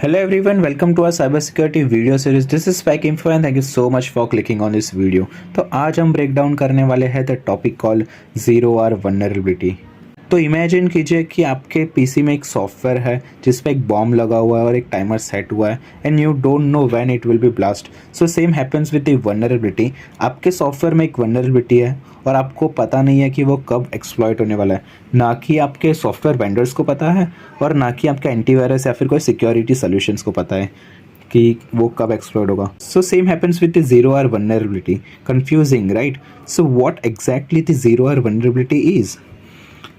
Hello everyone, welcome to our cybersecurity video series. This is Spike Info and thank you so much for clicking on this video. तो आज हम break down करने वाले हैं the topic call zero hour vulnerability. तो imagine कीजिए कि आपके पीसी में एक सॉफ्टवेयर है जिस पे एक बॉम्ब लगा हुआ है और एक टाइमर सेट हुआ है and you don't know when it will be blast. So same happens with the vulnerability. आपके सॉफ्टवेयर में एक वल्नरेबिलिटी है और आपको पता नहीं है कि वो कब एक्सप्लॉइट होने वाला है। ना कि आपके सॉफ्टवेयर वेंडर्स को पता है और ना कि आपके एंटीवायरस या फिर कोई सिक्योरिटी सॉल्यूशंस को पता है कि वो कब एक्सप्लॉइट होगा। So same happens with the zero hour vulnerability. Confusing right? So what exactly the zero hour vulnerability is?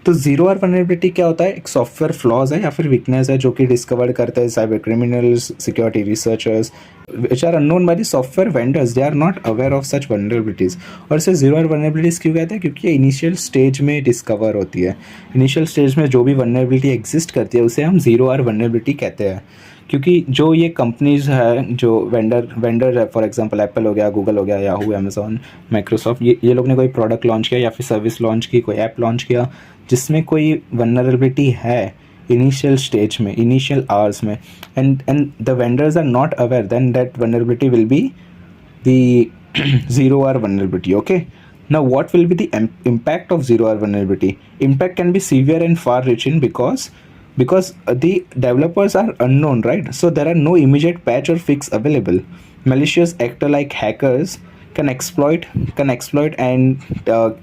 तो जीरो आर वल्नरेबिलिटी क्या होता है? एक सॉफ्टवेयर फ्लॉज है या फिर वीकनेस है जो कि डिस्कवर करते हैं cyber criminals, security researchers which are unknown by the software vendors. They are not aware of such vulnerabilities. और इसे जीरो आर वल्नरेबिलिटीज़ क्यों कहते हैं? क्योंकि ये इनिशियल स्टेज में डिस्कवर होती है। इनिशियल स्टेज में जो भी वल्नरेबिलिटी एग्जिस्ट करती है उसे हम जीरो आर वल्नरेबिलिटी कहते हैं। क्योंकि जो ये कंपनीज है, जो वेंडर है, फॉर एग्जांपल एप्पल हो गया, गूगल हो गया, याहू, अमेजोन, माइक्रोसॉफ्ट, ये लोग ने कोई प्रोडक्ट लॉन्च किया या फिर सर्विस लॉन्च की, कोई ऐप लॉन्च किया जिसमें कोई वल्नरेबिलिटी है इनिशियल स्टेज में, इनिशियल आवर्स में, and the vendors are not aware, then that vulnerability will be the zero hour vulnerability. Okay, now what will be the impact of zero hour vulnerability? Impact can be severe and far reaching because the developers are unknown, right? So there are no immediate patch or fix available. Malicious actor like hackers can exploit and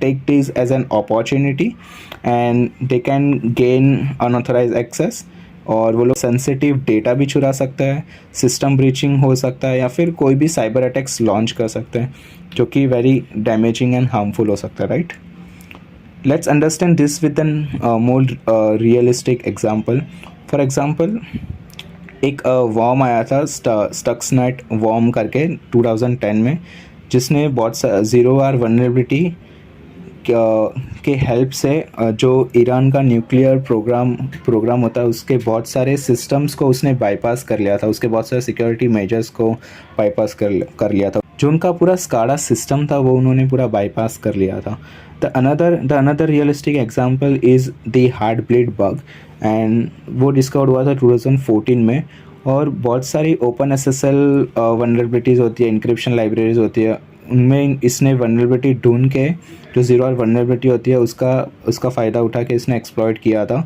take this as an opportunity and they can gain unauthorized access, और वो लोग sensitive data भी चुरा सकता है, system breaching हो सकता है या फिर कोई भी साइबर अटैक्स लॉन्च कर सकते हैं जो कि वेरी डैमेजिंग एंड हार्मफुल हो सकता है, right? Let's understand this with N more realistic example. For example, एक वॉर्म आया था स्टक्सनेट वॉर्म करके 2010 में, जिसने बहुत जीरो आर वल्नरेबिलिटी के हेल्प से जो ईरान का न्यूक्लियर प्रोग्राम होता है उसके बहुत सारे सिस्टम्स को उसने बाईपास कर लिया था, उसके बहुत सारे सिक्योरिटी मेजर्स को बाईपास कर लिया था। जो उनका पूरा स्काडा सिस्टम था वो उन्होंने पूरा बाईपास कर लिया था। The another realistic example is the Heartbleed bug and वो डिस्कवर हुआ था 2014 में। और बहुत सारी ओपन एसएसएल वल्नरेबिलिटीज़ होती है, इंक्रिप्शन लाइब्रेरीज होती है, उनमें इसने वल्नरेबिलिटी ढूंढ के जो जीरो आर वल्नरेबिलिटी होती है उसका फ़ायदा उठा के इसने एक्सप्लॉइट किया था।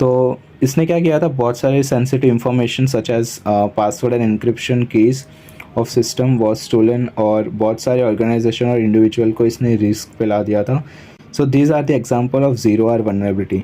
तो इसने क्या किया था, बहुत सारे sensitive information such as password and encryption keys of system was stolen, और बहुत सारे ऑर्गेनाइजेशन और इंडिविजुअल को इसने रिस्क पे ला दिया था। So these are the example of zero hour vulnerability.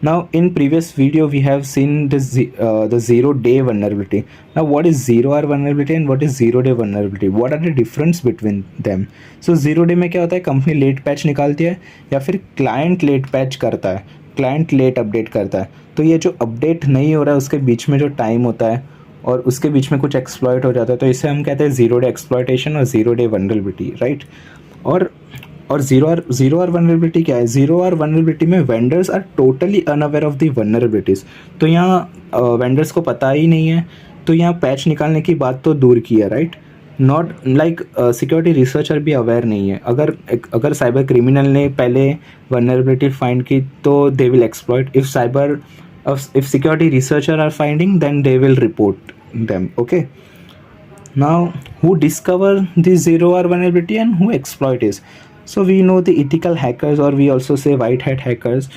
Now in previous video we have seen the 0-day vulnerability. Now what is zero hour vulnerability and what is 0-day vulnerability? What are the difference between them? So 0-day में क्या होता है, company let patch निकालती है या फिर client late patch करता है, क्लाइंट लेट अपडेट करता है। तो ये जो अपडेट नहीं हो रहा है उसके बीच में जो टाइम होता है और उसके बीच में कुछ एक्सप्लॉइट हो जाता है, तो इसे हम कहते हैं 0-day एक्सप्लॉइटेशन और 0-day वल्नरेबिलिटी, राइट? और जीरो आर वल्नरेबिलिटी क्या है? जीरो आर वल्नरेबिलिटी में vendors are totally unaware of the vulnerabilities. तो यहाँ वेंडर्स को पता ही नहीं है, तो यहाँ पैच निकालने की बात तो दूर की है, right? Not like security researcher भी अवेयर नहीं है। अगर साइबर क्रिमिनल ने पहले वल्नरेबिलिटी फाइंड की तो they will exploit. If security researcher are finding then they will report them. Okay, now who discover the zero hour vulnerability and who exploit is? So we know the ethical hackers or we also say white hat hackers.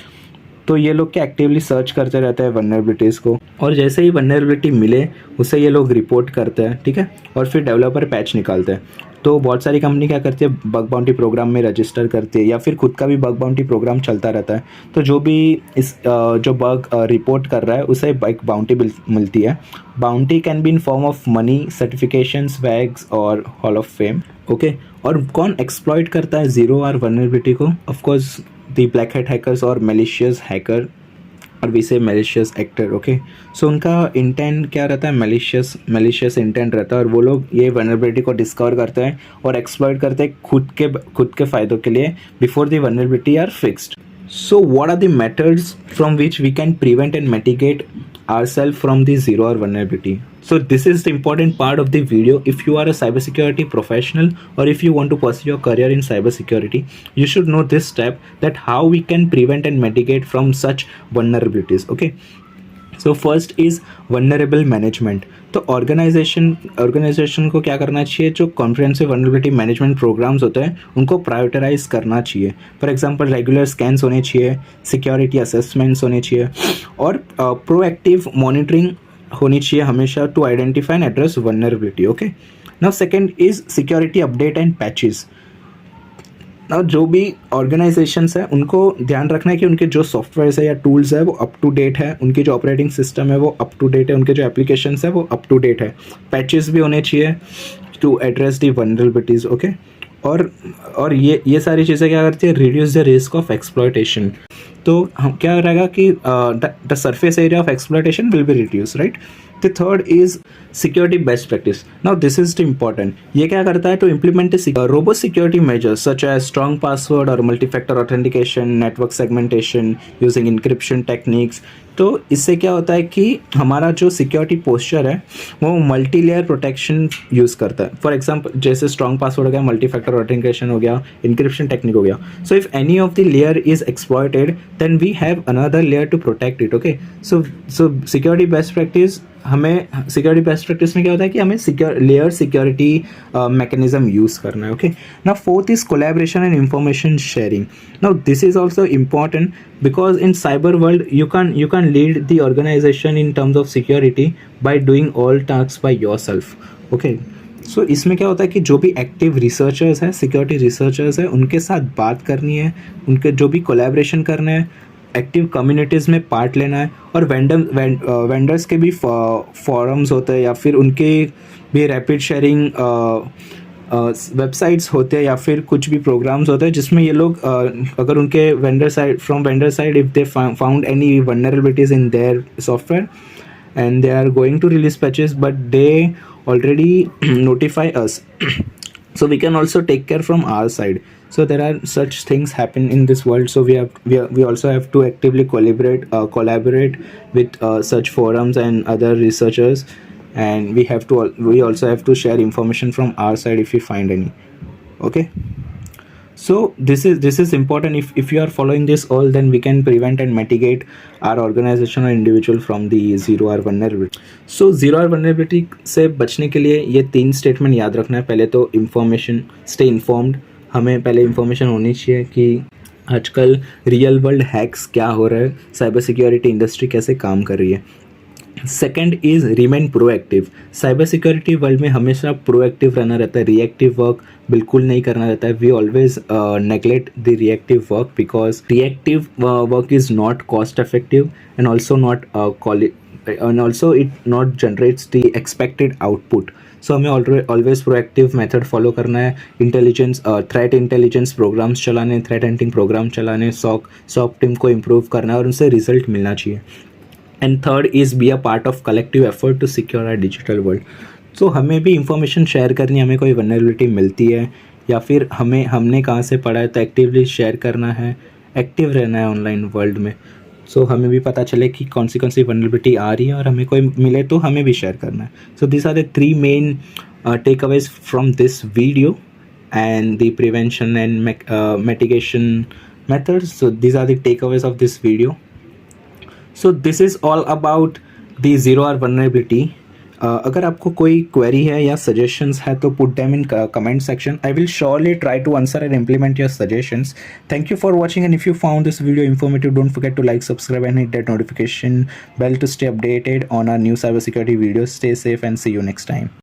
तो ये लोग क्या actively search करते रहते हैं vulnerabilities को, और जैसे ही वल्नरेबिलिटी मिले उसे ये लोग रिपोर्ट करते हैं, ठीक है? और फिर डेवलपर पैच निकालते हैं। तो बहुत सारी कंपनी क्या करती है, बग बाउंटी प्रोग्राम में रजिस्टर करती है या फिर खुद का भी बग बाउंटी प्रोग्राम चलता रहता है। तो जो भी जो बग रिपोर्ट कर रहा है उसे बग बाउंटी मिलती है। Bounty can be in form of money, certifications, bags और हॉल ऑफ फेम। ओके, और कौन एक्सप्लॉइट करता है जीरो आर वल्नरेबिलिटी को? Of course the black hat hackers और मेलिशियस हैकर, और वी से मेलिशियस एक्टर। ओके, सो उनका इंटेंट क्या रहता है? मेलिशियस इंटेंट रहता है, और वो लोग ये वल्नरेबिलिटी को डिस्कवर करते हैं और एक्सप्लॉइट करते हैं खुद के फ़ायदों के लिए before the vulnerability are fixed. So what are the methods from which we can prevent and mitigate ourselves from the zero hour vulnerability? So this is the important part of the video. If you are a cybersecurity professional or if you want to pursue your career in cybersecurity, you should know this step, that how we can prevent and mitigate from such vulnerabilities. Okay, so first is vulnerable management. तो organisation को क्या करना चाहिए, जो comprehensive vulnerability management programmes होते हैं उनको prioritise करना चाहिए। फॉर एग्जांपल रेगुलर स्कैन्स होने चाहिए, सिक्योरिटी असेसमेंट्स होने चाहिए और प्रोएक्टिव मॉनिटरिंग होनी चाहिए हमेशा to identify and address vulnerability. Okay, now second is security update and patches. ना जो भी ऑर्गेनाइजेशंस है उनको ध्यान रखना है कि उनके जो सॉफ्टवेयर है या टूल्स है वो अप टू डेट है, उनकी जो ऑपरेटिंग सिस्टम है वो अप टू डेट है, उनके जो एप्लीकेशंस है वो अप टू डेट है। पैचेस भी होने चाहिए to address the vulnerabilities. Okay, और ये सारी चीज़ें क्या करती है, reduce the risk of exploitation. तो हम क्या रहेगा कि the surface area of exploitation will be reduce, right. The third is security best practice. Now this is the important, ये क्या करता है, to implement robust security measures such as strong password और multifactor authentication, network segmentation using encryption techniques. तो इससे क्या होता है कि हमारा जो सिक्योरिटी पोस्चर है वो मल्टी लेयर प्रोटेक्शन यूज़ करता है। फॉर एग्जांपल जैसे स्ट्रॉन्ग पासवर्ड हो गया, मल्टी फैक्टर ऑथेंटिकेशन हो गया, इंक्रिप्शन टेक्निक हो गया। So if any of the layer is exploited then we have another layer to protect it. Okay, so security best practice में क्या होता है कि हमें लेयर सिक्योरिटी मैकेनिज्म यूज़ करना है। Okay, now fourth is collaboration and information sharing. Now this is also important because in cyber world you can lead the organization in terms of security by doing all tasks by yourself. Okay, so इसमें क्या होता है कि जो भी active researchers हैं, security researchers हैं, उनके साथ बात करनी है, उनके जो भी कोलैबोरेशन करना है, एक्टिव कम्युनिटीज़ में पार्ट लेना है, और वेंडर्स के भी फॉरम्स होते हैं या फिर उनके भी रैपिड शेयरिंग वेबसाइट्स होते हैं या फिर कुछ भी प्रोग्राम्स होते हैं जिसमें ये लोग अगर उनके vendor side if they found any vulnerabilities in their software and they are going to release patches but they already notify us, so we can also take care from our side. So there are such things happen in this world, so we also have to actively collaborate with such forums and other researchers, and we also have to share information from our side if we find any. Okay, so this is important. If you are following this all, then we can prevent and mitigate our organization or individual from the zero hour vulnerability. So zero hour vulnerability से बचने के लिए ये 3 statement याद रखना है। पहले तो इन्फॉर्मेशन, स्टे इन्फॉर्म्ड। हमें पहले इन्फॉर्मेशन होनी चाहिए कि आजकल रियल वर्ल्ड हैक्स क्या हो रहा है, साइबर सिक्योरिटी इंडस्ट्री कैसे काम कर रही है। Second is remain proactive. Cyber security world में हमेशा प्रोएक्टिव रहना रहता है, रिएक्टिव वर्क बिल्कुल नहीं करना रहता है। We always neglect the reactive work because reactive work is not cost effective and also it not generates the expected output. So हमें ऑलवेज प्रोएक्टिव मेथड फॉलो करना है। इंटेलिजेंस, थ्रेट इंटेलिजेंस प्रोग्राम्स चलाने, threat hunting program चलाने, SOC team को improve करना है और उनसे रिजल्ट मिलना चाहिए। And third is be a part of collective effort to secure our digital world. So हमें भी इंफॉर्मेशन शेयर करनी, हमें कोई वनरेबिलिटी मिलती है या फिर हमने कहाँ से पढ़ा है तो एक्टिवली शेयर करना है, एक्टिव रहना है ऑनलाइन वर्ल्ड में। सो हमें भी पता चले कि कौन सी वनरेबिलिटी आ रही है और हमें कोई मिले तो हमें भी शेयर करना है। So this are the 3 main takeaways from this video and the prevention and mitigation methods. So these are the takeaways of this video. So this is all about the zero hour vulnerability. अगर आपको कोई query है या suggestions है तो put them in comment section. I will surely try to answer and implement your suggestions. Thank you for watching, and if you found this video informative, don't forget to like, subscribe and hit that notification bell to stay updated on our new cybersecurity videos. Stay safe and see you next time.